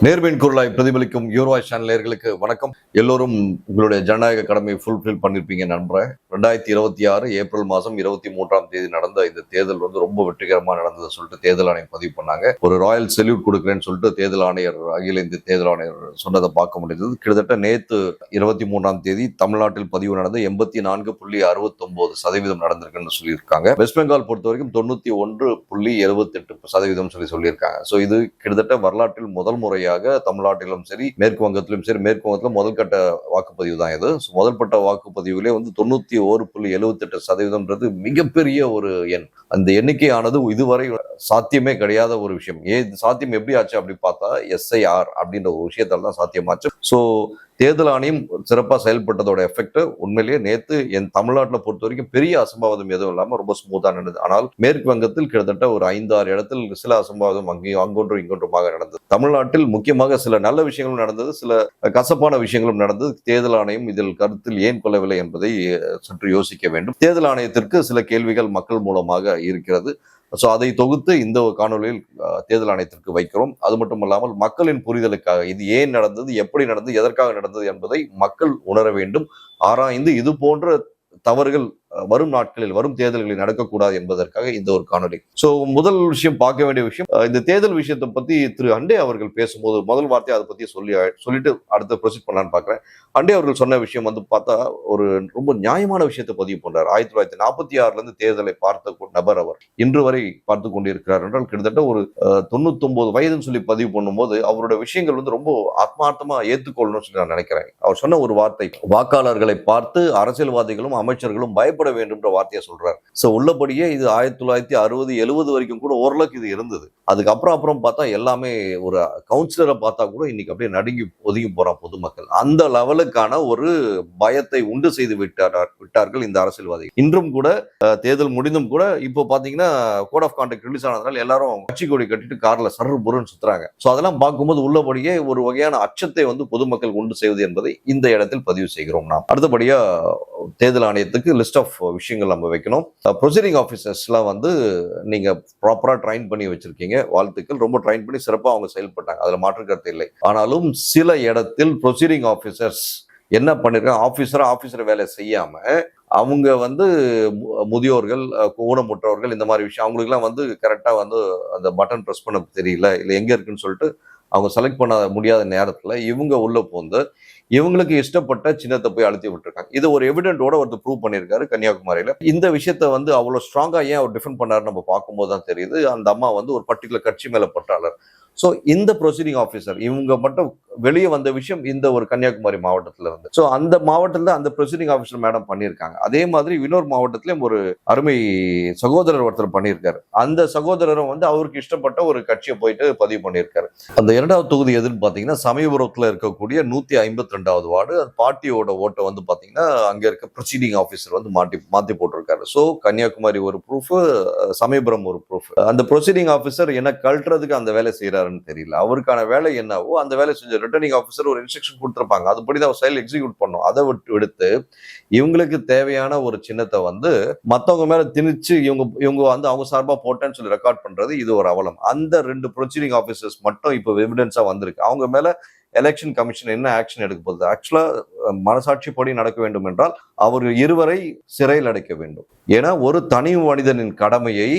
நேர்மையின் குரலாய் பிரதிபலிக்கும் யூரோவாய் சேனலர்களுக்கு வணக்கம். எல்லோரும் உங்களுடைய ஜனநாயக கடமையை ஃபுல்ஃபில் பண்ணிருப்பீங்க நம்புறேன். 2026 ஏப்ரல் மாதம் 23 நடந்த இந்த தேர்தல் ரொம்ப வெற்றிகரமா நடந்ததை சொல்லிட்டு தேர்தல் ஆணையம் பதிவு பண்ணாங்க. ஒரு ராயல் செல்யூட் கொடுக்குறேன்னு சொல்லிட்டு தேர்தல் ஆணையர், அகில இந்திய தேர்தல் ஆணையர் சொன்னதை பார்க்க முடிந்தது. கிட்டத்தட்ட நேற்று 23 தமிழ்நாட்டில் பதிவு நடந்த 84.69% நடந்திருக்குன்னு சொல்லியிருக்காங்க. வெஸ்ட் பெங்கால் பொறுத்த வரைக்கும் 91.78% சொல்லியிருக்காங்க. ஸோ இது கிட்டத்தட்ட வரலாற்றில் முதல் முறை தமிழ்நாட்டிலும் சரி, மேற்கு வங்கத்திலும் சரி, மேற்கு வங்கத்திலும் முதல் கட்ட வாக்குப்பதிவு தான் இது. முதல் கட்ட வாக்குப்பதிவிலே 91.78% மிகப்பெரிய ஒரு எண். அந்த எண்ணிக்கையானது இதுவரை சாத்தியமே கிடையாத ஒரு விஷயம். சாத்தியம் எப்படி ஆச்சு அப்படி பார்த்தா SIR அப்படின்ற ஒரு விஷயத்தால் தான் சாத்தியமாச்சு. ஸோ தேர்தல் ஆணையம் சிறப்பாக செயல்பட்டதோட எஃபெக்ட் உண்மையிலேயே நேற்று என் தமிழ்நாட்டில் பொறுத்த வரைக்கும் பெரிய அசம்பாவிதம் எதுவும் இல்லாமல் ரொம்ப ஸ்மூத்தாக நடந்தது. ஆனால் மேற்கு வங்கத்தில் கிட்டத்தட்ட ஒரு 5-6 இடத்தில் சில அசம்பாவிதம் அங்கொன்றும் இங்கொன்றுமாக நடந்தது. தமிழ்நாட்டில் முக்கியமாக சில நல்ல விஷயங்களும் நடந்தது, சில கசப்பான விஷயங்களும் நடந்தது. தேர்தல் ஆணையம் இதில் கருத்தில் ஏன் கொள்ளவில்லை என்பதை சற்று யோசிக்க வேண்டும். தேர்தல் ஆணையத்திற்கு சில கேள்விகள் மக்கள் மூலமாக இருக்கிறது. ஸோ அதை தொகுத்து இந்த காணொலியில் தேர்தல் ஆணையத்திற்கு வைக்கிறோம். அது மட்டும் இல்லாமல் மக்களின் புரிதலுக்காக இது ஏன் நடந்தது, எப்படி நடந்தது, எதற்காக நடந்தது என்பதை மக்கள் உணர வேண்டும். ஆராய்ந்து இது போன்ற தவறுகள் வரும் நாட்களில், வரும் தேர்தல்களில் நடக்கக்கூடாது என்பதற்காக இந்த ஒரு காணொலி. ஸோ முதல் விஷயம், பார்க்க வேண்டிய விஷயம், இந்த தேர்தல் விஷயத்தை பத்தி திரு அண்டே அவர்கள் பேசும்போது முதல் வார்த்தையை அதை பத்தி சொல்லிட்டு அடுத்த ப்ரொசீட் பண்ணலான்னு பார்க்குறேன். அண்டே அவர்கள் சொன்ன விஷயம் பார்த்தா ஒரு ரொம்ப நியாயமான விஷயத்தை பதிவு பண்றார். 1946 தேர்தலை பார்த்த நபர் அவர் இன்று வரை பார்த்து கொண்டிருக்கிறார் என்றால் கிட்டத்தட்ட ஒரு 99 வயதுன்னு சொல்லி பதிவு பண்ணும்போது அவருடைய விஷயங்கள் ரொம்ப ஆத்மார்த்தமா ஏற்றுக்கொள்ளணும்னு சொல்லி நான் நினைக்கிறேன். அவர் சொன்ன ஒரு வார்த்தை, வாக்காளர்களை பார்த்து அரசியல்வாதிகளும் அமைச்சர்களும் பயப்பட வேண்டும்ன்ற வார்த்தையை சொல்றாரு. சோ உள்ளபடியே இது 1960-70 வரைக்கும் கூட ஓரளவுக்கு இது இருந்தது. அதுக்கப்புறம் பார்த்தா எல்லாமே ஒரு கவுன்சிலரை பார்த்தா கூட இன்னைக்கு அப்படியே நடுங்கி ஒதுங்கி போறான் பொதுமக்கள். அந்த லெவலுக்கான ஒரு பயத்தை உண்டு செய்து விட்டார்கள் இந்த அரசியல்வாதிகள். இன்றும் கூட தேர்தல் முடிந்தும் கூட இப்போ பாத்தீங்கன்னா கோட் ஆஃப் கான்டக்ட் ரிலீஸ் ஆனதுனால எல்லாரும் கட்சி கொடி கட்டிட்டு கார்ல சர்ரு புருன்னு சுத்துறாங்க. சோ அதெல்லாம் பார்க்கும்போது உள்ளபடியே ஒரு வகையான அச்சத்தை பொதுமக்கள் உண்டு செய்வது என்பதை இந்த இடத்தில் பதிவு செய்கிறோம். நாம் அடுத்தபடியா தேர்தல் ஆணையத்துக்கு லிஸ்ட் ஆஃப் விஷயங்கள் நம்ம வைக்கணும். ப்ரொசீடிங் ஆஃபீஸர்ஸ்லாம் நீங்க ப்ராப்பரா ட்ரைன் பண்ணி வச்சிருக்கீங்க, வாழ்த்துக்கள். ரொம்ப ட்ரைன் பண்ணி சிறப்பாக அவங்க செயல்பட்டாங்க, அதுல மாற்று கருத்து இல்லை. ஆனாலும் சில இடத்தில் ப்ரொசீடிங் ஆஃபீஸர்ஸ் என்ன பண்ணிருக்காங்க, ஆபீசர் வேலை செய்யாம அவங்க முதியோர்கள், ஊனமுற்றவர்கள், இந்த மாதிரி விஷயம் அவங்களுக்குலாம் கரெக்டா அந்த பட்டன் பிரஸ் பண்ண தெரியல, இல்லை எங்க இருக்குன்னு சொல்லிட்டு அவங்க செலக்ட் பண்ண முடியாத நேரத்துல இவங்க உள்ள போந்து இவங்களுக்கு இஷ்டப்பட்ட சின்னத்தை போய் அழுத்தி விட்டுருக்காங்க. இது ஒரு எவிடென்ட்டோட ஒருத்தர் ப்ரூவ் பண்ணியிருக்காரு கன்னியாகுமரியில. இந்த விஷயத்த அவ்வளவு ஸ்ட்ராங்கா ஏன் அவர் டிஃபெண்ட் பண்ணாரு நம்ம பார்க்கும்போது தான் தெரியுது. அந்த அம்மா ஒரு பர்டிகுலர் கட்சி மேல பற்றாளர். ஸோ இந்த ப்ரொசீடிங் ஆஃபீஸர் இவங்க மட்டும் வெளியே வந்த விஷயம் இந்த ஒரு கன்னியாகுமரி மாவட்டத்துல இருந்து. ஸோ அந்த மாவட்டத்துல அந்த ப்ரொசீடிங் ஆஃபீஸர் மேடம் பண்ணியிருக்காங்க. அதே மாதிரி இன்னொரு மாவட்டத்திலயும் ஒரு அருமை சகோதரர் ஒருத்தர் பண்ணியிருக்காரு. அந்த சகோதரரும் அவருக்கு இஷ்டப்பட்ட ஒரு கட்சியை போயிட்டு பதிவு பண்ணியிருக்காரு. அந்த 2வது தொகுதி எதுன்னு பாத்தீங்கன்னா சமயபுரத்துல இருக்கக்கூடிய 152வது வார்டு. பார்ட்டியோட ஓட்டை பாத்தீங்கன்னா அங்க இருக்க ப்ரொசீடிங் ஆஃபீஸர் மாத்தி போட்டிருக்காரு. ஸோ கன்னியாகுமரி ஒரு ப்ரூஃப், சமயபுரம் ஒரு ப்ரூஃப். அந்த ப்ரொசீடிங் ஆஃபீஸர் என்ன கழட்டுறதுக்கு அந்த வேலை செய்யறாரு தெரியல. அவருக்கான வேலை என்னவோ அந்த வேலை செஞ்ச ரிட்டர்னிங் ஆஃபீஸர் ஒரு இன்ஸ்ட்ரக்ஷன் கொடுத்திருப்பாங்க, அதுபடிதான் அவர் செயல் எக்ஸிக்யூட் பண்ணும். அதை விடுத்து இவங்களுக்கு தேவையான ஒரு சின்னத்தை மத்தவங்க மேல திணிச்சு இவங்க அவங்க சார்பா போட்டேன்னு சொல்லி ரெக்கார்ட் பண்றது இது ஒரு அவலம். அந்த 2 ப்ரொசீடிங் ஆஃபீஸர்ஸ் மட்டும் இப்போ எவிடன்ஸா வந்திருக்கு. அவங்க மேல எலெக்ஷன் கமிஷன் என்ன ஆக்ஷன் எடுக்க போகுது? ஆக்சுவலா மனசாட்சிப்படி நடக்க வேண்டும் என்றால் அவர் இருவரை சிறையில் அடைக்க வேண்டும். ஏன்னா ஒரு தனி மனிதனின் கடமையை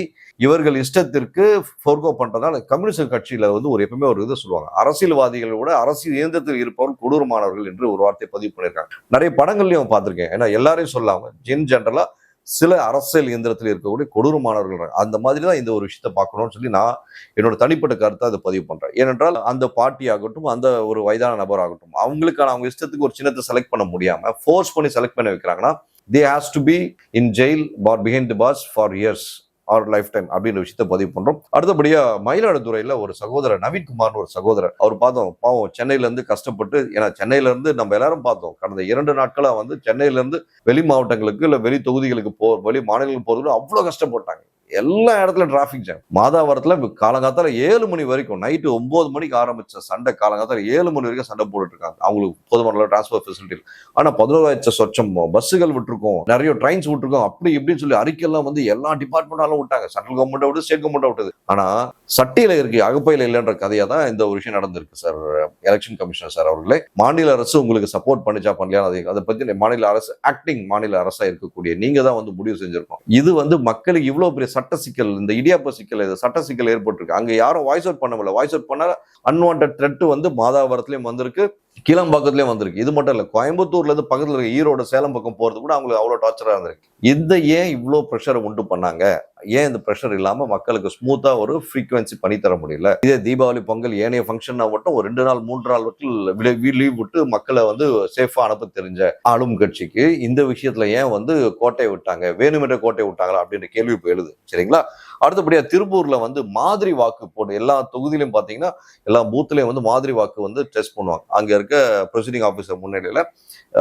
இவர்கள் இஷ்டத்திற்கு ஃபோர்கோ பண்றதால கம்யூனிஸ்ட் கட்சியில ஒரு எப்பவுமே ஒரு இதை சொல்லுவாங்க, அரசியல்வாதிகள் விட அரசியல் இயந்திரத்தில் இருப்பவர்கள் கொடூரமானவர்கள் என்று ஒரு வார்த்தை பதிவு பண்ணியிருக்காங்க. நிறைய படங்கள்லயும் பார்த்திருக்கேன். ஏன்னா எல்லாரையும் சொல்லாம ஜென்ரலா சில அரசியல் இயந்திரத்தில் இருக்கக்கூடிய கொடூரமானவர்கள், அந்த மாதிரி தான் இந்த ஒரு விஷயத்தை பார்க்கணும்னு சொல்லி நான் என்னோட தனிப்பட்ட கருத்தை அதை பதிவு பண்றேன். ஏனென்றால் அந்த பார்ட்டி ஆகட்டும், அந்த ஒரு வயதான நபர் ஆகட்டும், அவங்க இஷ்டத்துக்கு ஒரு சின்னத்தை செலக்ட் பண்ண முடியாம ஃபோர்ஸ் பண்ணி செலக்ட் பண்ண வைக்கிறாங்கன்னா they has to be in jail or behind the bars for years or lifetime அப்படின்ற விஷயத்த பதிவு பண்றோம். அடுத்தபடியா மயிலாடுதுறையில ஒரு சகோதரர் நவீன்குமார்னு ஒரு சகோதரர், அவர் பார்த்தோம் பாவம் சென்னையில இருந்து கஷ்டப்பட்டு, ஏன்னா சென்னையில இருந்து நம்ம எல்லாரும் பார்த்தோம் கடந்த 2 நாட்களா சென்னையில இருந்து வெளி மாவட்டங்களுக்கு இல்ல வெளி தொகுதிகளுக்கு வெளி மாநிலங்களுக்கு போறதுக்கு அவ்வளவு கஷ்டப்பட்டாங்க. எல்லா இடத்துல டிராபிக் ஜாம். மாதாவரத்துல காலங்காத்தால 7 மணி வரைக்கும், நைட்டு 9 மணிக்கு ஆரம்பிச்ச சண்டை காலங்காத்தால 7 மணி வரைக்கும் சண்டை போட்டுட்டு இருக்காங்க. அவங்களுக்கு போதுமான டிரான்ஸ்போர்ட் ஃபெசிலிட்டி. ஆனா 11,000 சொச்சம் பஸ்ஸுகள் விட்டுருக்கோம், நிறைய ட்ரெயின்ஸ் விட்டுருக்கோம், அப்படி இப்படின்னு சொல்லி அறிக்கையெல்லாம் வந்து எல்லா டிபார்ட்மெண்டாலும் விட்டாங்க. சென்ட்ரல் கவர்மெண்ட் விட்டு ஸ்டேட் கவர்மெண்ட் விட்டது. ஆனா சட்டியில இருக்கு அகப்பையில இல்லைன்ற கதையா தான் இந்த ஒரு விஷயம் நடந்திருக்கு சார். எலெக்ஷன் கமிஷனர் சார் அவர்களே, மாநில அரசு உங்களுக்கு சப்போர்ட் பண்ணிச்சா பண்ணலையா அதை பத்தி மாநில அரசு ஆக்டிங் மாநில அரசா இருக்கக்கூடிய நீங்க தான் வந்து முடிவு செஞ்சிருக்கோம். இது வந்து மக்களுக்கு இவ்வளவு பெரிய சட்ட சிக்கல், இந்த இடியாப்ப சிக்கல், சட்ட சிக்கல் ஏற்பட்டிருக்கு. அங்க யாரும் வாய்ஸ் அவுட் பண்ண முடியல. வாய்ஸ் அவுட் பண்ண அன்வான்ட் த்ரெட் வந்து மாதாவரத்திலயும் வந்திருக்கு, கீழம்பாக்கத்திலயும் வந்திருக்கு. இது மட்டும் இல்ல, கோயம்புத்தூர்ல இருந்து பக்கத்துல இருக்க ஈரோடு சேலம் பக்கம் போறது கூட அவங்களுக்கு அவ்வளவு டார்ச்சரா இருந்திருக்கு. இந்த ஏன் இவ்வளவு ப்ரெஷரை உண்டு பண்ணாங்க? ஏன் இந்த ப்ரெஷர் இல்லாம மக்களுக்கு ஸ்மூத்தா ஒரு ஃப்ரீக்வன்சி பண்ணி தர முடியல? இதே தீபாவளி பொங்கல் ஏனைய ஃபங்க்ஷன் மட்டும் ஒரு 2 நாள் 3 நாள் லீவ் விட்டு மக்களை வந்து சேஃபா அனுப்ப தெரிஞ்ச ஆளும் கட்சிக்கு இந்த விஷயத்துல ஏன் வந்து கோட்டையை விட்டாங்க, வேணுமென்ற கோட்டையை விட்டாங்களா அப்படின்ற கேள்வி இப்ப எழுது. சரிங்களா? அடுத்தபடியா திருப்பூர்ல வந்து மாதிரி வாக்கு போடு, எல்லா தொகுதியிலும் பாத்தீங்கன்னா எல்லா பூத்துலயும் வந்து மாதிரி வாக்கு வந்து டெஸ்ட் பண்ணுவாங்க. அங்க இருக்க ப்ரொசீடிங் ஆபீசர் முன்னிலையில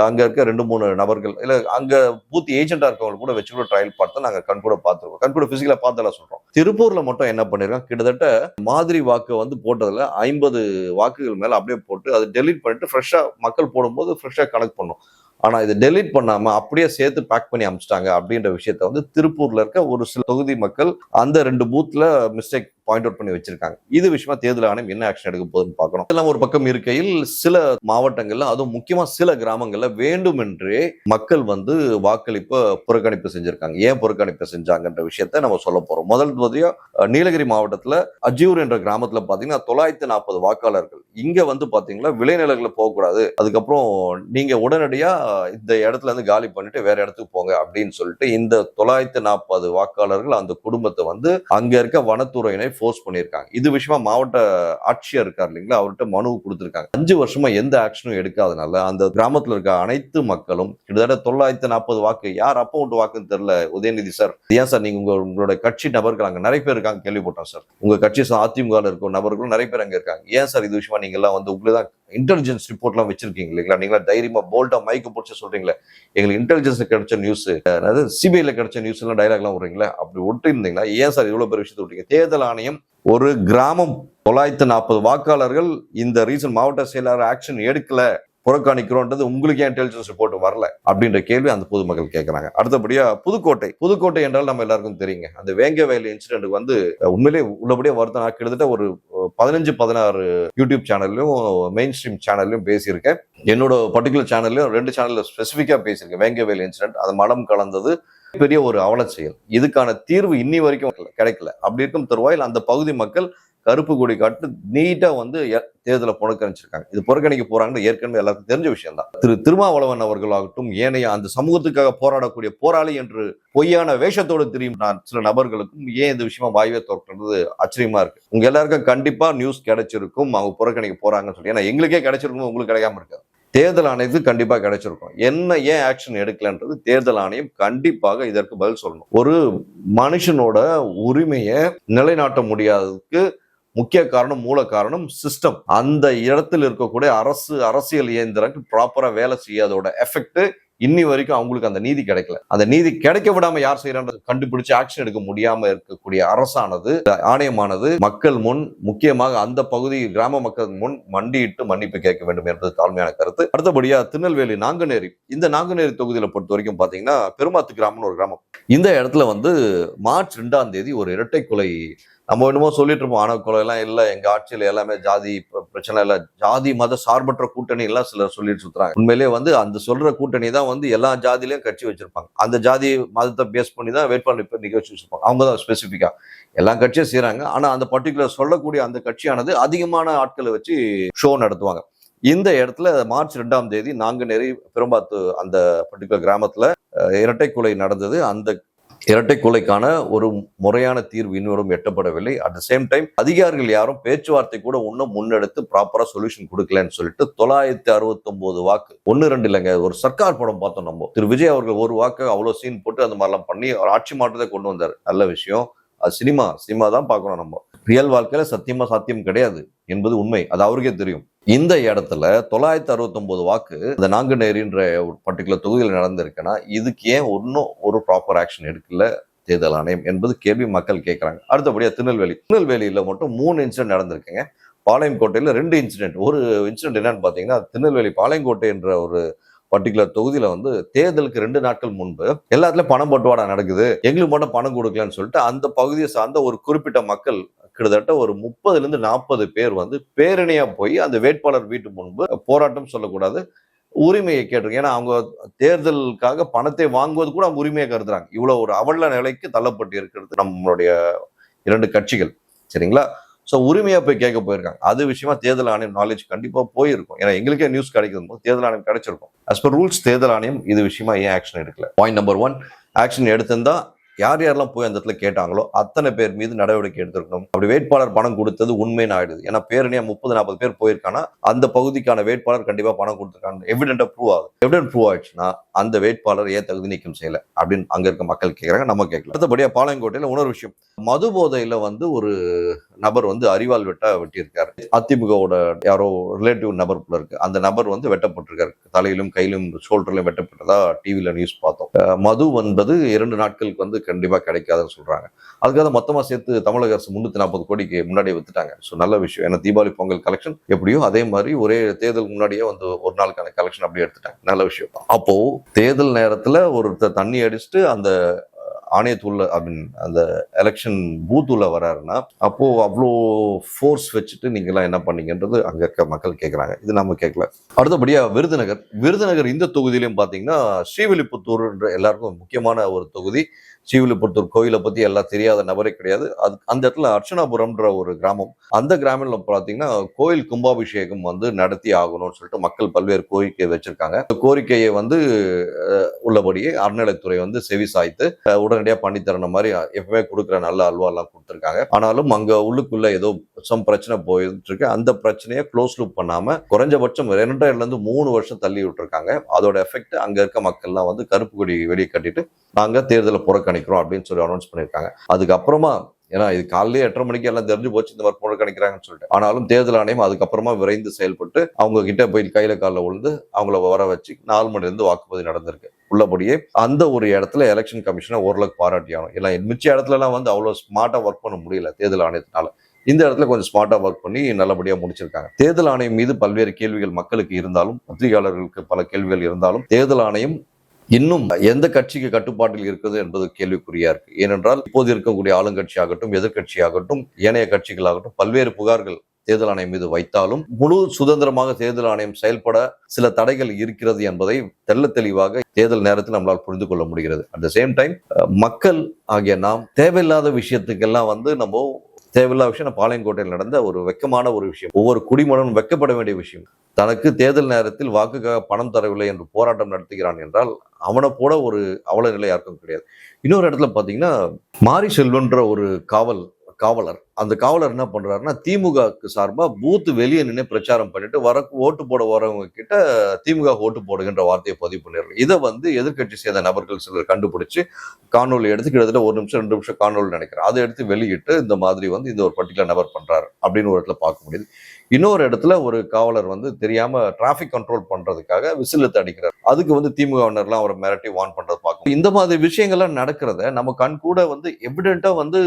அங்க இருக்க 2-3 நபர்கள் இல்ல அங்க பூத் ஏஜென்டா இருக்கவங்க கூட வச்சு கூட ட்ரையல் பார்த்து நாங்க கண்கூட பார்த்துருக்கோம். கண்கூட பிசிக்கலா பார்த்தெல்லாம் சொல்றோம். திருப்பூர்ல மட்டும் என்ன பண்ணிருக்காங்க, கிட்டத்தட்ட மாதிரி வாக்கு வந்து போட்டதுல 50 வாக்குகள் மேல அப்படியே போட்டு அதை டெலீட் பண்ணிட்டு ஃப்ரெஷ்ஷா மக்கள் போடும்போது ஃப்ரெஷ்ஷா கனெக்ட் பண்ணும். ஆனா இதை டெலீட் பண்ணாம அப்படியே சேர்த்து பேக் பண்ணி அமிச்சிட்டாங்க அப்படின்ற விஷயத்த வந்து திருப்பூர்ல இருக்க ஒரு சில தொகுதி மக்கள் அந்த 2 பூத்ல மிஸ்டேக் பாயிண்ட் அவுட் பண்ணி வச்சிருக்காங்க. இது விஷயமா தேர்தல் ஆணையம் என்ன ஆக்ஷன் எடுக்க போகுதுன்னு பார்க்கணும். இதெல்லாம் ஒரு பக்கம் இருக்கையில் சில மாவட்டங்கள்ல, அதுவும் முக்கியமா சில கிராமங்கள்ல வேண்டுமென்றே மக்கள் வந்து வாக்களிப்பு புறக்கணிப்பு செஞ்சிருக்காங்க. ஏன் புறக்கணிப்பு செஞ்சாங்கன்ற விஷயத்த நம்ம சொல்ல போறோம். முதல் தொகுதியா நீலகிரி மாவட்டத்துல அஜியூர் என்ற கிராமத்துல பாத்தீங்கன்னா 940 வாக்காளர்கள். இங்க வந்து பாத்தீங்கன்னா விளைநிலங்களை போகக்கூடாது, அதுக்கப்புறம் நீங்க உடனடியா இந்த இடத்துல இருந்து காலி பண்ணிட்டு வேற இடத்துக்கு போங்க அப்படின்னு சொல்லிட்டு இந்த 940 வாக்காளர்கள் அந்த குடும்பத்தை வந்து அங்க இருக்க வனத்துறையினை ஃபோர்ஸ் பண்ணியிருக்காங்க. இது விஷயமா மாவட்ட ஆட்சியர் இருக்கார் இல்லைங்களா, அவர்கிட்ட மனு கொடுத்திருக்காங்க. 5 வருஷமா எந்த ஆக்ஷனும் எடுக்காதனால அந்த கிராமத்துல இருக்க அனைத்து மக்களும் கிட்டத்தட்ட 940 வாக்கு, யார் அப்ப விட்டு வாக்குன்னு தெரியல. உதயநிதி சார், ஏன் சார் நீங்க உங்களோட கட்சி நபர்கள் அங்க நிறைய பேர் இருக்காங்க கேள்விப்பட்டோம் சார், உங்க கட்சி அதிமுக இருக்கும் நபர்களும் நிறைய பேர் அங்க இருக்காங்க, ஏன் சார் இது விஷயமா நீங்க எல்லாம் வந்து உங்களுதான் இன்டெலிஜென்ஸ் ரிப்போர்ட் எல்லாம் வச்சிருக்கீங்க இல்லைங்களா, நீங்களா தைரியமா போல்டா மைக்கு போட்டு சொல்றீங்களே, எங்களுக்கு இன்டெலிஜென்ஸ் கிடைச்ச நியூஸ், அதாவது சிபிஐல கிடைச்ச நியூஸ் எல்லாம் டைலாக் எல்லாம் விடுறீங்களா, அப்படி விட்டு இருந்தீங்களா, ஏன் சார் இவ்வளவு பெரிய விஷயத்தை விட்டீங்க? தேர்தல் ஆணையம் ஒரு கிராமம் 940 வாக்காளர்கள் இந்த ரீசன் மாவட்ட செயலாளர் ஆக்ஷன் எடுக்கல, புறக்கணிக்கிறோன்றது உங்களுக்கு ஏன் இன்டெலிஜென்ஸ் ரிப்போர்ட் வரல அப்படின்ற கேள்வி அந்த பொதுமக்கள் கேட்கறாங்க. அடுத்தபடியா புதுக்கோட்டை என்றால் நம்ம எல்லாருக்கும் தெரியுங்க. அந்த வேங்கவேலு இன்சிடென்ட் வந்து உண்மையிலே உள்ளபடியே வருத்தம். கிட்டத்தட்ட ஒரு 15-16 யூடியூப் சேனல்லையும் மெயின் ஸ்ட்ரீம் சேனல்லையும் பேசியிருக்கேன். என்னோட பர்டிகுலர் சேனல்லையும் 2 சேனல்ல ஸ்பெசிஃபிக்கா பேசியிருக்கேன். வேங்கவேலு இன்சிடென்ட், அது மலம் கலந்தது பெரிய ஒரு அவல செயல். இதுக்கான தீர்வு இன்னி வரைக்கும் கிடைக்கல. அப்படி இருக்கும் தருவாயில் அந்த பகுதி மக்கள் கருப்பு கொடி காட்டு நீட்டா வந்து தேர்தலை புறக்கணிச்சிருக்காங்க. இது புறக்கணிக்க போறாங்கன்னு ஏற்கனவே எல்லாருக்கும் தெரிஞ்ச விஷயம் தான். திருமாவளவன் அவர்களாகட்டும், ஏனைய அந்த சமூகத்துக்காக போராடக்கூடிய போராளி என்று பொய்யான வேஷத்தோடு தெரியும் சில நபர்களுக்கும் ஏன் இந்த விஷயமா வாய்வே தோற்றது ஆச்சரியமா இருக்கு. உங்க எல்லாருக்கும் கண்டிப்பா நியூஸ் கிடைச்சிருக்கும் அவங்க புறக்கணிக்க போறாங்கன்னு சொல்லி. ஏன்னா எங்களுக்கே கிடைச்சிருக்கும், உங்களுக்கு கிடைக்காம இருக்காது. தேர்தல் ஆணையத்துக்கு கண்டிப்பா கிடைச்சிருக்கும். என்ன ஏன் ஆக்ஷன் எடுக்கலன்றது தேர்தல் ஆணையம் கண்டிப்பாக இதற்கு பதில் சொல்லணும். ஒரு மனுஷனோட உரிமையை நிலைநாட்ட முடியாததுக்கு முக்கிய காரணம், மூல காரணம் சிஸ்டம். அந்த இடத்தில் இருக்கக்கூடிய அரசியல் இயந்திரம் ப்ராப்பரா வேலை செய்யாதோட எஃபெக்ட் இன்னி வரைக்கும் அவங்களுக்கு அந்த நீதி கிடைக்கல. அந்த நீதி கிடைக்க விடாம யார் செய்யறான்றது கண்டுபிடிச்சு ஆக்ஷன் எடுக்க முடியாம இருக்கக்கூடிய அரசானது, ஆணையமானது மக்கள் முன், முக்கியமாக அந்த பகுதி கிராம மக்கள் முன் மண்டியிட்டு மன்னிப்பு கேட்க வேண்டும் என்பது தாழ்மையான கருத்து. அடுத்தபடியா திருநெல்வேலி நாங்குநேரி, இந்த நாங்குநேரி தொகுதியில பொறுத்த வரைக்கும் பாத்தீங்கன்னா பெருமாத்து கிராமம்னு ஒரு கிராமம். இந்த இடத்துல வந்து மார்ச் 2ஆம் தேதி ஒரு இரட்டை கொலை. நம்ம என்னமோ சொல்லிட்டு இருப்போம், ஆணவ கொலை எல்லாம் இல்லை, எங்க ஆட்சியில எல்லாமே ஜாதி பிரச்சனை இல்லை, ஜாதி மத சார்பற்ற கூட்டணி எல்லாம் சிலர் சொல்லிட்டு சுத்துறாங்க. உண்மையிலேயே வந்து அந்த சொல்ற கூட்டணி தான் வந்து எல்லா ஜாதியிலையும் கட்சி வச்சிருப்பாங்க. அந்த ஜாதி மதத்தை பேஸ் பண்ணி தான் வேட்பாளர் நிகழ்ச்சி வச்சிருப்பாங்க. அவங்க தான் ஸ்பெசிஃபிக்கா எல்லா கட்சியும் செய்யறாங்க. ஆனா அந்த பர்டிகுலர் சொல்லக்கூடிய அந்த கட்சியானது அதிகமான ஆட்களை வச்சு ஷோ நடத்துவாங்க. இந்த இடத்துல மார்ச் 2ஆம் தேதி நாங்குநேரி பெரும்பாத்து அந்த பர்டிகுலர் கிராமத்துல இரட்டை கொலை நடந்தது. அந்த இரட்டை கொலைக்கான ஒரு முறையான தீர்வு இன்னும் எட்டப்படவில்லை. அட் த சேம் டைம் அதிகாரிகள் யாரும் பேச்சுவார்த்தை கூட இன்னும் முன்னெடுத்து ப்ராப்பரா சொல்யூஷன் கொடுக்கலன்னு சொல்லிட்டு 969 வாக்கு, 1-2 இல்லைங்க, ஒரு சர்க்கார் படம் பார்த்தோம் நம்ம. திரு விஜய் அவர்கள் ஒரு வாக்கு அவ்வளவு சீன் போட்டு அந்த மாதிரிலாம் பண்ணி ஒரு ஆட்சி மாற்றத்தை கொண்டு வந்தார். நல்ல விஷயம். அது சினிமா தான் பார்க்கணும். நம்ம ரியல் வாழ்க்கையில சாத்தியம் கிடையாது என்பது உண்மை, அது அவருக்கே தெரியும். இந்த இடத்துல 969 வாக்கு இந்த நாங்குநேரின்ற ஒரு பர்டிகுலர் தொகுதியில் நடந்திருக்குன்னா இதுக்கு ஏன் ஒன்னும் ஒரு ப்ராப்பர் ஆக்ஷன் எடுக்கல தேர்தல் ஆணையம் என்பது கேள்வி மக்கள் கேட்கறாங்க. அடுத்தபடியா திருநெல்வேலியில மட்டும் 3 இன்சிடென்ட் நடந்திருக்குங்க. பாளையங்கோட்டையில 2 இன்சிடென்ட். ஒரு இன்சிடென்ட் என்னன்னு பாத்தீங்கன்னா, திருநெல்வேலி பாளையங்கோட்டை என்ற ஒரு பர்டிகுலர் தொகுதியில வந்து தேர்தலுக்கு 2 நாட்கள் முன்பு எல்லாத்துலயும் பணம் பட்டுவாடா நடக்குது, எங்களுக்கு மட்டும் பணம் கொடுக்கலன்னு சொல்லிட்டு அந்த பகுதியை சார்ந்த ஒரு குறிப்பிட்ட மக்கள் கிட்டத்தட்ட ஒரு 30-40 பேர் வந்து பேரணியா போய் அந்த வேட்பாளர் வீட்டு முன்பு போராட்டம் சொல்லக்கூடாது, உரிமையை கேட்டிருக்காங்க. ஏன்னா அவங்க தேர்தலுக்காக பணத்தை வாங்குவது கூட அவங்க உரிமையை கருதுறாங்க. இவ்வளவு ஒரு அவல நிலைக்கு தள்ளப்பட்டு இருக்கிறது நம்மளுடைய 2 கட்சிகள். சரிங்களா? ஸோ உரிமையா போய் கேட்க போயிருக்காங்க. அது விஷயமா தேர்தல் ஆணையம் நாலேஜ் கண்டிப்பா போயிருக்கும். ஏன்னா எங்களுக்கே நியூஸ் கிடைக்கும் போது தேர்தல் ஆணையம் கிடைச்சிருக்கும். அஸ் பர் ரூல்ஸ் தேர்தல் ஆணையம் இது விஷயமா ஏன் ஆக்ஷன் எடுக்கல? பாயிண்ட் நம்பர் 1, ஆக்ஷன் எடுத்திருந்தா யார் யாரெல்லாம் போய் அந்த இடத்துல கேட்டாங்களோ அத்தனை பேர் மீது நடவடிக்கை எடுத்திருக்கணும். அப்படி வேட்பாளர் பணம் கொடுத்தது உண்மைன்னு ஆயிடுது. ஏன்னா பேரணியா 30-40 பேர் போயிருக்கானா அந்த பகுதிக்கான வேட்பாளர் கண்டிப்பா பணம் கொடுத்துருக்காங்க, எவிடென்டா ப்ரூவ் ஆகுது. எவிடென்ட் ப்ரூவ் ஆயிடுச்சுன்னா அந்த வேட்பாளர் ஏன் தகுதி நீக்கம் செய்யல அப்படின்னு அங்க இருக்க மக்கள் கேட்கறாங்க, நம்ம கேட்கல. அடுத்தபடியா பாளையங்கோட்டையில இன்னொரு விஷயம், மது போதையில வந்து ஒரு நபர் வந்து அரிவாள் வெட்டியிருக்காரு. அதிமுகவோட யாரோ ரிலேட்டிவ் நபர் போல இருக்கு. அந்த நபர் வந்து வெட்டப்பட்டிருக்காரு, தலையிலும் கையிலும் ஷோல்டர்லையும் வெட்டப்பட்டதா டிவில நியூஸ் பார்த்தோம். மது என்பது 2 நாட்களுக்கு வந்து கண்டிப்பா கிடைக்காதுன்னு சொல்றாங்க. அதுக்காக மொத்தமா சேர்த்து தமிழக அரசு 340 கோடிக்கு முன்னாடியே வித்துட்டாங்க. ஸோ நல்ல விஷயம். ஏன்னா தீபாவளி பொங்கல் கலெக்ஷன் எப்படியோ அதே மாதிரி ஒரே தேர்தல் முன்னாடியே வந்து ஒரு நாளுக்கான கலெக்ஷன் அப்படியே எடுத்துட்டாங்க. நல்ல விஷயம். அப்போ தேர்தல் நேரத்துல ஒருத்தர் தண்ணி அடிச்சுட்டு அந்த ஆணையத்துள்ள அந்த எலெக்ஷன் பூத் உள்ள வராருன்னா அப்போ அவ்வளோ ஃபோர்ஸ் வச்சுட்டு நீங்க எல்லாம் என்ன பண்ணீங்கன்றது அங்க இருக்க மக்கள் கேட்கறாங்க. இது நம்ம கேட்கல. அடுத்தபடியா விருதுநகர் இந்த தொகுதியிலையும் பாத்தீங்கன்னா ஸ்ரீவில்லிபுத்தூர் எல்லாருக்கும் முக்கியமான ஒரு தொகுதி. ஸ்ரீவில்லிபுத்தூர் கோயிலை பத்தி எல்லாம் தெரியாத நபரே கிடையாது. அந்த இடத்துல அர்ச்சனாபுரம்ன்ற ஒரு கிராமம். அந்த கிராமத்துல பாத்தீங்கன்னா கோயில் கும்பாபிஷேகம் வந்து நடத்தி ஆகணும்னு சொல்லிட்டு மக்கள் பல்வேறு கோரிக்கை வச்சிருக்காங்க. கோரிக்கையை வந்து உள்ளபடியே அறநிலைத்துறை வந்து செவி சாய்த்து உடனடியாக பண்ணி தரணும் மாதிரி எப்பவுமே கொடுக்குற நல்ல அல்வா எல்லாம் கொடுத்துருக்காங்க. ஆனாலும் அங்க உள்ளுக்குள்ள ஏதோ பிரச்சனை போயிட்டு இருக்கு. அந்த பிரச்சனையை க்ளோஸ் லூப் பண்ணாம குறைஞ்சபட்சம் 2.5-3 வருஷம் தள்ளி விட்டுருக்காங்க. அதோட எஃபெக்ட் அங்க இருக்க மக்கள்லாம் வந்து கருப்பு கொடி வெளியே கட்டிட்டு நாங்க தேர்தலை புறக்கணிக்கிறோம் அப்படின்னு சொல்லி அனௌன்ஸ் பண்ணியிருக்காங்க. அதுக்கப்புறமா ஏன்னா இது காலையிலே 8:30 மணிக்கு எல்லாம் தெரிஞ்சு போச்சு இந்த மாதிரி புறக்கணிக்கிறாங்கன்னு சொல்லிட்டு. ஆனாலும் தேர்தல் ஆணையம் அதுக்கப்புறமா விரைந்து செயல்பட்டு அவங்க கிட்ட போய் கையில காலில் விழுந்து அவங்கள வர வச்சு 4 மணிலேருந்து வாக்குப்பதிவு நடந்திருக்கு. உள்ளபடியே அந்த ஒரு இடத்துல எலெக்ஷன் கமிஷனை ஓரளவுக்கு பாராட்டியாகும். ஏன்னா மிச்ச இடத்துல எல்லாம் வந்து அவ்வளவு ஸ்மார்ட்டா ஒர்க் பண்ண முடியல தேர்தல் ஆணையத்தினால. இந்த இடத்துல கொஞ்சம் ஸ்மார்ட்டா ஒர்க் பண்ணி நல்லபடியா முடிச்சிருக்காங்க. தேர்தல் ஆணையம் மீது பல்வேறு கேள்விகள் மக்களுக்கு இருந்தாலும், பத்திரிகையாளர்களுக்கு பல கேள்விகள் இருந்தாலும், தேர்தல் ஆணையம் இன்னும் எந்த கட்சிக்கு கட்டுப்பாட்டில் இருக்குது என்பது கேள்விக்குறியா இருக்கு. ஏனென்றால் இப்போது இருக்கக்கூடிய ஆளுங்கட்சியாகட்டும், எதிர்கட்சியாகட்டும், ஏனைய கட்சிகளாகட்டும் பல்வேறு புகார்கள் தேர்தல் ஆணையம் மீது வைத்தாலும் முழு சுதந்திரமாக தேர்தல் ஆணையம் செயல்பட சில தடைகள் இருக்கிறது என்பதை தெள்ள தெளிவாக தேர்தல் நேரத்தில் நம்மளால் புரிந்து கொள்ள முடிகிறது. அட் த சேம் டைம் மக்கள் ஆகிய நாம் தேவையில்லாத விஷயத்துக்கெல்லாம் வந்து நம்ம தேவையில்லாத விஷயம் பாளையங்கோட்டையில் நடந்த ஒரு வெக்கமான ஒரு விஷயம், ஒவ்வொரு குடிமகனும் வெக்கப்பட வேண்டிய விஷயம். தனக்கு தேர்தல் நேரத்தில் வாக்குக்காக பணம் தரவில்லை என்று போராட்டம் நடத்துகிறான் என்றால் அவனை போல ஒரு அவல நிலை யாருக்கும் கிடையாது. இன்னொரு இடத்துல பாத்தீங்கன்னா மாரி செல்வன்ற ஒரு காவலர் அந்த காவலர் என்ன பண்றாருன்னா திமுகவுக்கு சார்பா பூத்து வெளியே நின்று பிரச்சாரம் பண்ணிட்டு ஓட்டு போட வரவங்க கிட்ட திமுக ஓட்டு போடுகின்ற வார்த்தையை பதிவு பண்ணிடுறாங்க. இதை வந்து எதிர்கட்சி சேர்ந்த நபர்கள் சிலர் கண்டுபிடிச்சு காணொலி எடுத்து கிட்டத்தட்ட 1 நிமிஷம் 2 நிமிஷம் காணொலி நினைக்கிறேன், அதை எடுத்து வெளியிட்டு இந்த மாதிரி வந்து இந்த ஒரு பர்டிகுலர் நபர் பண்றாரு அப்படின்னு ஒரு இடத்துல பார்க்க முடியுது. இன்னொரு இடத்துல ஒரு காவலர் வந்து தெரியாம டிராபிக் கண்ட்ரோல் பண்றதுக்காக விசில் அடிக்கிறார். அதுக்கு வந்து திமுகவினர்லாம் அவரை மிரட்டி வார்ன் பண்றது பார்க்கும். இந்த மாதிரி விஷயங்கள்லாம் நடக்கிறத நம்ம கண் கூட வந்து எவிடென்ட்டா வந்து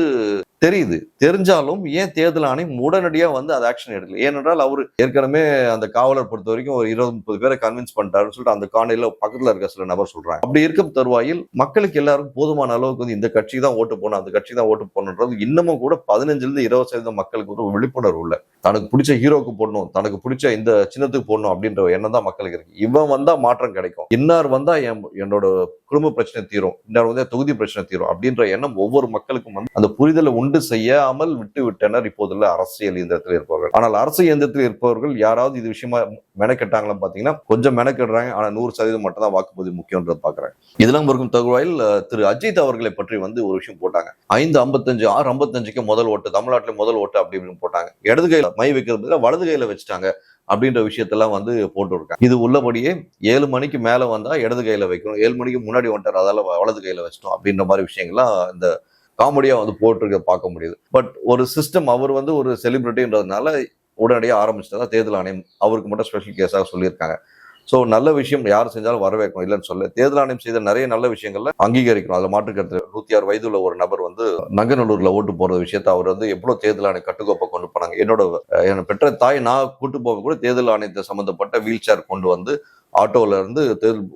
தெரியுது. தெரிஞ்சாலும் ஏன் தேர்தல் ஆணையம் உடனடியா வந்து அது ஆக்ஷன் எடுக்கல? ஏனென்றால் அவரு ஏற்கனவே அந்த காவலர் பொறுத்த வரைக்கும் ஒரு 20-30 பேரை கன்வின்ஸ் பண்ணிட்டாருன்னு சொல்லிட்டு அந்த காணையில பக்கத்துல இருக்க சில நபர் சொல்றாங்க. அப்படி இருக்கும் தருவாயில் மக்களுக்கு எல்லாருக்கும் போதுமான அளவுக்கு வந்து இந்த கட்சிக்கு தான் ஓட்டு போகணும், அந்த கட்சி தான் ஓட்டு போகணுன்றது இன்னமும் கூட 15-20% மக்களுக்கு ஒரு விழிப்புணர்வு இல்லை. தனக்கு பிடிச்ச ஹீரோக்கு போடணும், தனக்கு பிடிச்ச இந்த சின்னத்துக்கு போடணும் அப்படின்ற எண்ணம் தான் மக்களுக்கு இருக்கு. இவன் வந்தா மாற்றம் கிடைக்கும், இன்னார் வந்தா என்னோட குடும்ப பிரச்சனை தீரும், இன்னார் வந்து தொகுதி பிரச்சனை தீரும் அப்படின்ற எண்ணம் ஒவ்வொரு மக்களுக்கும் வந்து அந்த புரிதலை உண்டு செய்யாமல் விட்டு விட்டனர் இப்போதுள்ள அரசியல் இயந்திரத்தில் இருப்பவர்கள். ஆனால் அரசியல் இயந்திரத்தில் இருப்பவர்கள் யாராவது இது விஷயமா மெனக்கெட்டாங்களா பாத்தீங்கன்னா கொஞ்சம் மெனக்கெடுறாங்க. ஆனா 100% மட்டும் தான் வாக்குப்பதிவு முக்கியம்ன்றது பாக்குறாங்க. இதெல்லாம் இருக்கும் தகவலில் திரு அஜித் அவர்களை பற்றி வந்து ஒரு விஷயம் போட்டாங்க. 5:55 6:55 முதல் ஓட்டு, தமிழ்நாட்டில் முதல் ஓட்டு அப்படின்னு போட்டாங்க. இடது கையில மை வைக்கிறது வலது கையில வச்சுட்டாங்க அப்படின்ற விஷயத்தெல்லாம் வந்து போட்டு இருக்காங்க. இது உள்ளபடியே 7 மணிக்கு மேல வந்தா இடது கையில வைக்கணும், 7 மணிக்கு முன்னாடி வந்துட்டார் அதால வலது கையில வச்சிட்டோம் அப்படின்ற மாதிரி விஷயங்கள்லாம் இந்த காமெடியா வந்து போட்டிருக்க பார்க்க முடியுது. பட் ஒரு சிஸ்டம், அவர் வந்து ஒரு செலிபிரிட்டின்றதுனால உடனடியாக ஆரம்பிச்சதா தேர்தல் ஆணையம் அவருக்கு மட்டும் ஸ்பெஷல் கேஸாக சொல்லியிருக்காங்க. ஸோ நல்ல விஷயம் யார் செஞ்சாலும் வரவேற்கணும், இல்லைன்னு சொல்ல. தேர்தல் ஆணையம் செய்த நிறைய நல்ல விஷயங்கள்ல அங்கீகரிக்கணும், அதில் மாற்றுக்கருத்து. 106 வயதுள்ள ஒரு நபர் வந்து நங்கநல்லூர்ல ஓட்டு போற விஷயத்த அவர் வந்து எவ்வளவு தேர்தல் ஆணைய கட்டுக்கோப்பை கொண்டு போனாங்க. என் பெற்ற தாய் நான் கூட்டு போக கூட தேர்தல் ஆணையத்தை சம்பந்தப்பட்ட வீல் சேர் கொண்டு வந்து ஆட்டோல இருந்து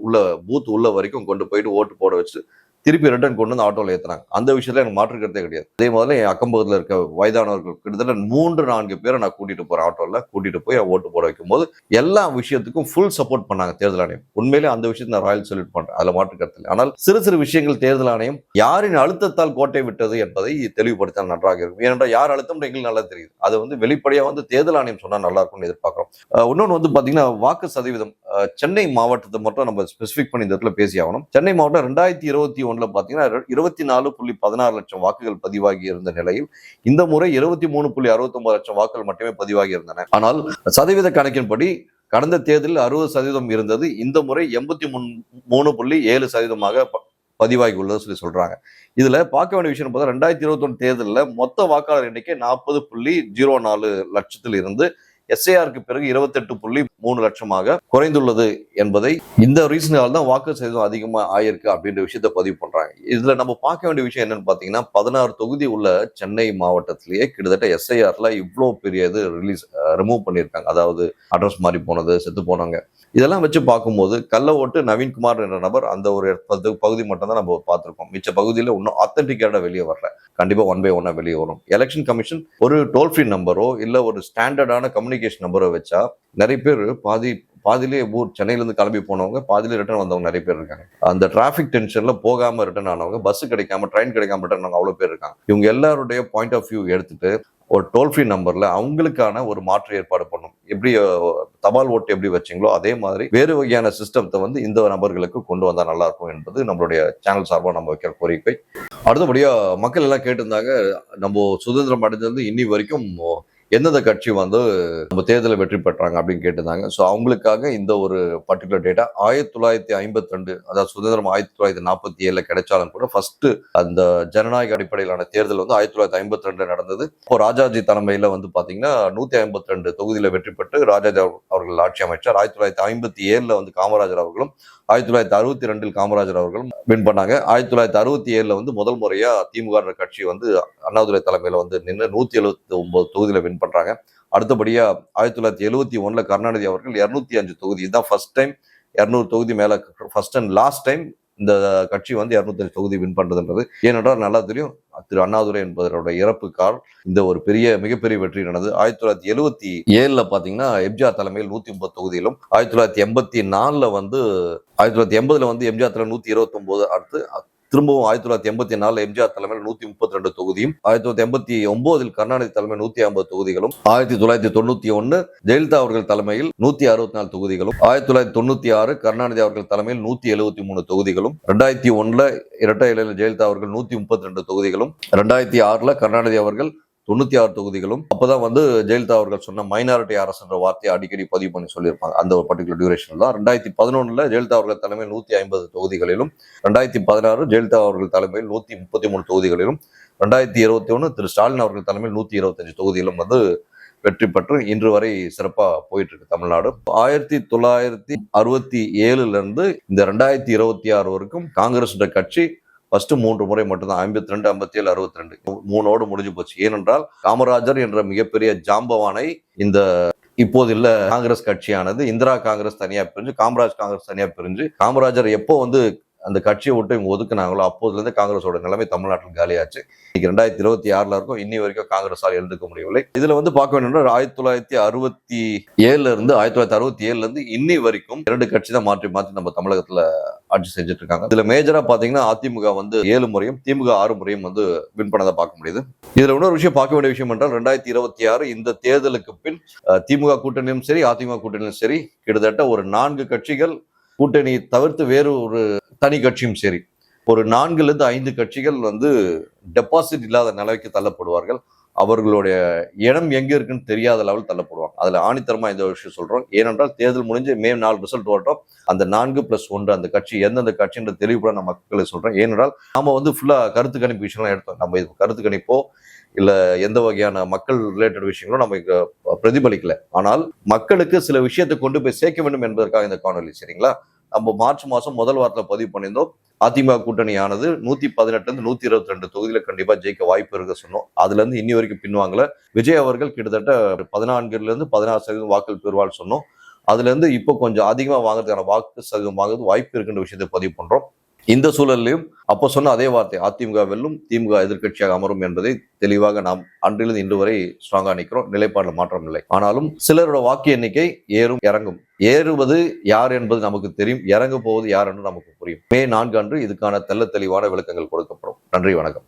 உள்ள பூத் உள்ள வரைக்கும் கொண்டு போயிட்டு ஓட்டு போட வச்சு திருப்பி ரிட்டர்ன் கொண்டு வந்து ஆட்டோல ஏத்துறாங்க. அந்த விஷயத்துல எனக்கு மாற்றுக்கிறதே கிடையாது. அதே மாதிரி என் அக்கம்பக்கத்துல இருக்க வயதானவர்கள் கிட்டத்தட்ட 3-4 பேரை நான் கூட்டிட்டு போறேன், ஆட்டோல கூட்டிட்டு போய் ஓட்டு போட வைக்கும் போது எல்லா விஷயத்துக்கும் ஃபுல் சப்போர்ட் பண்ணாங்க தேர்தல் ஆணையம். உண்மையிலே அந்த விஷயத்தை நான் ராயல் சல்யூட் பண்றேன், அதுல மாற்றுக்கிறது இல்லை. ஆனால் சிறு சிறு விஷயங்கள் தேர்தல் ஆணையம் யாரின் அழுத்தத்தால் கோட்டை விட்டது என்பதை தெளிவுபடுத்த நன்றாக இருக்கும். ஏனென்றால் யார் அழுத்தம் எங்களுக்கு நல்லா தெரியுது. அது வந்து வெளிப்படையா வந்து தேர்தல் ஆணையம் சொன்னா நல்லா இருக்கும்னு எதிர்பார்க்கிறோம். இன்னொன்று வந்து பாத்தீங்கன்னா வாக்கு சதவீதம். சென்னை மாவட்டத்தை மட்டும் நம்ம ஸ்பெசிபிக் பண்ணி இந்த இடத்துல பேசி ஆகணும். சென்னை மாவட்டம் 2021 பாத்தீங்கன்னா 24.16 லட்சம் வாக்குகள் பதிவாகி இருந்த நிலையில் இந்த முறை 23.69 லட்சம் வாக்குகள் மட்டுமே பதிவாகி இருந்தன. ஆனால் சதவீத கணக்கின்படி கடந்த தேர்தலில் 60% இருந்தது, இந்த முறை 83.7% பதிவாகி உள்ளது சொல்றாங்க. இதுல பார்க்க வேண்டிய விஷயம் பார்த்தா 2021 தேர்தலில் மொத்த வாக்காளர் எண்ணிக்கை 40.04 லட்சத்தில் இருந்து எஸ்ஐஆருக்கு பிறகு 28.3 லட்சமாக குறைந்துள்ளது என்பதை இந்த ரீசனால் தான் வாக்கு சதவீதம் அதிகமா ஆயிருக்கு அப்படின்ற விஷயத்த பதிவு பண்றாங்க. இதுல நம்ம பார்க்க வேண்டிய விஷயம் என்னன்னு பாத்தீங்கன்னா 16 தொகுதி உள்ள சென்னை மாவட்டத்திலேயே கிட்டத்தட்ட எஸ்ஐஆர்ல இவ்வளோ பெரிய இது ரிமூவ் பண்ணியிருக்காங்க. அதாவது அட்ரஸ் மாறி போனது, செத்து போனாங்க, இதெல்லாம் வச்சு பார்க்கும்போது கள்ள ஓட்டு நவீன்குமார் என்ற நபர் அந்த ஒரு பகுதி மட்டும் தான் நம்ம பார்த்திருக்கோம். மிச்ச பகுதியில் இன்னும் ஆத்தென்டிக்கேட்டா வெளியே வரல. கண்டிப்பா 1 by 1 வெளியே வரும். எலெக்ஷன் கமிஷன் ஒரு டோல் ஃப்ரீ நம்பரோ இல்ல ஒரு ஸ்டாண்டர்டான கம்யூனிகேஷன் நம்பரோ வச்சா நிறைய பேர் பாதியிலே சென்னையில இருந்து கிளம்பி போனவங்க பாதியிலே ரிட்டர்ன் வந்தவங்க நிறைய பேர் இருக்காங்க. அந்த டிராபிக் டென்ஷன்ல போகாம ரிட்டர்ன் ஆனவங்க, பஸ் கிடைக்காம ட்ரெயின் கிடைக்காம ரிட்டர்ன் ஆனவங்க அவ்வளவு பேர் இருக்காங்க. இவங்க எல்லாருடைய பாயிண்ட் ஆஃப் வியூ எடுத்துட்டு ஒரு டோல் ஃப்ரீ நம்பர்ல அவங்களுக்கான ஒரு மாற்று ஏற்பாடு பண்ணும். எப்படி தபால் ஓட்டு எப்படி வச்சிங்களோ அதே மாதிரி வேறு வகையான சிஸ்டத்தை வந்து இந்த நபர்களுக்கு கொண்டு வந்தா நல்லா இருக்கும் என்பது நம்மளுடைய சேனல் சார்பாக நம்ம வைக்கிற கோரிக்கை. அடுத்தபடியா மக்கள் எல்லாம் கேட்டிருந்தாங்க, நம்ம சுதந்திரம் அடைஞ்சது இன்னி வரைக்கும் எந்தெந்த கட்சி வந்து நம்ம தேர்தலில் வெற்றி பெற்றாங்க அப்படின்னு கேட்டிருந்தாங்க. ஸோ அவங்களுக்காக இந்த ஒரு பர்டிகுலர் டேட்டா 1952, அதாவது சுதந்திரம் 1947 கிடைச்சாலும் கூட ஃபர்ஸ்ட் அந்த ஜனநாயக அடிப்படையிலான தேர்தல் வந்து 1952 நடந்தது. இப்போ ராஜாஜி தலைமையில வந்து பாத்தீங்கன்னா 152 தொகுதியில வெற்றி பெற்று ராஜாஜி அவர்கள் ஆட்சி அமைச்சார். 1957 வந்து காமராஜர் அவர்களும் 1962 காமராஜர் அவர்களும் வின் பண்ணாங்க. 1967 வந்து முதல் முறையா திமுக கட்சி வந்து அண்ணாதுரை தலைமையில வந்து நின்று 179 தொகுதியில வின் பண்றாங்க. அடுத்தபடியா 1971 கருணாநிதி அவர்கள் 205 தொகுதி, இதுதான் ஃபர்ஸ்ட் டைம் 200 தொகுதி மேல, ஃபர்ஸ்ட் அண்ட் லாஸ்ட் டைம் இந்த கட்சி வந்து 205 தொகுதி வின் பண்றதுன்றது. ஏனென்றால் நல்லா தெரியும், திரு அண்ணாதுரை என்பவருடைய இறப்புக்கால் இந்த ஒரு மிகப்பெரிய வெற்றி நடந்தது. 1977 பாத்தீங்கன்னா எம்ஜிஆர் தலைமையில் 130 தொகுதியிலும், 1984 வந்து 1980 வந்து எம்ஜிஆர் தலைமையில் 129, அடுத்து திரும்பவும் 1984 எம்ஜிஆர் தலைமையில் 132 தொகுதியும், 1989 கருணாநிதி தலைமையில் 150 தொகுதிகளும், 1991 ஜெயலலிதா அவர்கள் தலைமையில் 164 தொகுதிகளும், 1996 கருணாநிதி அவர்கள் தலைமையில் 173 தொகுதிகளும், 2001 இரட்டை இலையில் ஜெயலலிதா அவர்கள் 132 தொகுதிகளும், 2006 கருணாநிதி அவர்கள் 96 தொகுதிகளும். அப்பதான் வந்து ஜெயலலிதா அவர்கள் சொன்ன மைனாரிட்டி அரசுன்ற வார்த்தையை அடிக்கடி பதிவு பண்ணி சொல்லியிருப்பாங்க. அந்த ஒரு பர்டிகுலர் டியூரேஷன் தான் 2011 ஜெயலலிதா அவர்கள் தலைமையில் 150 தொகுதிகளிலும், 2016 ஜெயலலிதா அவர்கள் தலைமையில் 133 தொகுதிகளிலும், 2021 திரு ஸ்டாலின் அவர்கள் தலைமையில் 125 தொகுதியிலும் வந்து வெற்றி பெற்று இன்று வரை சிறப்பா போயிட்டு இருக்கு தமிழ்நாடு. 1967 இருந்து இந்த 2026 வரைக்கும் காங்கிரஸ் கட்சி ஃபர்ஸ்ட் 3 முறை மட்டும்தான் 52, 57, 62 3ஓடு முடிஞ்சு போச்சு. ஏனென்றால் காமராஜர் என்ற மிகப்பெரிய ஜாம்பவானை இந்த இப்போது இல்ல காங்கிரஸ் கட்சியானது இந்திரா காங்கிரஸ் தனியா பிரிஞ்சு, காமராஜ் காங்கிரஸ் தனியா பிரிஞ்சு, காமராஜர் எப்போ வந்து அந்த கட்சியை விட்டு இவங்க ஒதுக்குனாங்களோ அப்போதுல இருந்து காங்கிரஸோட நிலைமை தமிழ்நாட்டில் காலியாச்சு. 2026 இருக்கும் இன்னி வரைக்கும் காங்கிரஸால் எழுந்துக்க முடியவில்லை. இதுல வந்து பார்க்க வேண்டும் 1967 இருந்து இன்னி வரைக்கும் 2 கட்சி தான் மாற்றி நம்ம தமிழகத்துல ஆட்சி செஞ்சுட்டு இருக்காங்க. இதுல மேஜரா பாத்தீங்கன்னா அதிமுக வந்து 7 முறையும் திமுக 6 முறையும் வந்து வின் பண்ணதை பார்க்க முடியுது. இதுல இன்னொரு விஷயம் பார்க்க வேண்டிய விஷயம் என்றால் 2026 இந்த தேர்தலுக்கு பின் திமுக கூட்டணியும் சரி அதிமுக கூட்டணியும் சரி கிட்டத்தட்ட ஒரு 4 கட்சிகள் கூட்டணி தவிர்த்து வேறு ஒரு தனி கட்சியும் சரி ஒரு 4 to 5 கட்சிகள் வந்து டெபாசிட் இல்லாத நிலைக்கு தள்ளப்படுவார்கள். அவர்களுடைய இடம் எங்க இருக்குன்னு தெரியாத லெவல் தள்ளப்படுவாங்க. அதுல ஆணித்தரமா இந்த விஷயம் சொல்றோம். ஏனென்றால் தேர்தல் முடிஞ்சு மே 4 ரிசல்ட் வரட்டும், அந்த 4+1 அந்த கட்சி எந்தெந்த கட்சின்ற தெளிவுபட நான் மக்களுக்கு சொல்றேன். ஏனென்றால் நாம ஃபுல்லா கருத்து கணிப்பு விஷயம்லாம் எடுத்தோம். நம்ம இது கருத்து கணிப்போ இல்ல எந்த வகையான மக்கள் ரிலேட்டட் விஷயங்களும் நம்ம இங்க பிரதிபலிக்கல. ஆனால் மக்களுக்கு சில விஷயத்தை கொண்டு போய் சேர்க்க வேண்டும் என்பதற்காக இந்த காணொலி. சரிங்களா? நம்ம மார்ச் மாசம் முதல் வாரத்தில் பதிவு பண்ணியிருந்தோம். அதிமுக கூட்டணியானது 118 இருந்து 122 தொகுதியில கண்டிப்பா ஜெயிக்க வாய்ப்பு இருக்கு சொன்னோம். அதுல இருந்து இன்னி வரைக்கும் பின்வாங்கல. விஜய் அவர்கள் கிட்டத்தட்ட 14% வாக்குகள் பெறுவாள் சொன்னோம். அதுல இருந்து இப்போ கொஞ்சம் அதிகமா வாங்குறதுக்கான வாக்கு சதவீதம் வாங்குறது வாய்ப்பு இருக்குன்ற விஷயத்தை பதிவு பண்றோம். இந்த சூழலிலும் அப்போ சொன்ன அதே வார்த்தை, அதிமுக வெல்லும், திமுக எதிர்க்கட்சியாக அமரும் என்பதை தெளிவாக நாம் அன்றிலிருந்து இன்று வரை ஸ்ட்ராங்கா நிற்கிறோம். நிலைப்பாடுல மாற்றம் இல்லை. ஆனாலும் சிலரோட வாக்கு எண்ணிக்கை ஏறும் இறங்கும். ஏறுவது யார் என்பது நமக்கு தெரியும், இறங்க போவது யார் என்று நமக்கு புரியும். மே 4 அன்று இதுக்கான தெள்ள தெளிவான விளக்கங்கள் கொடுக்கப்படும். நன்றி, வணக்கம்.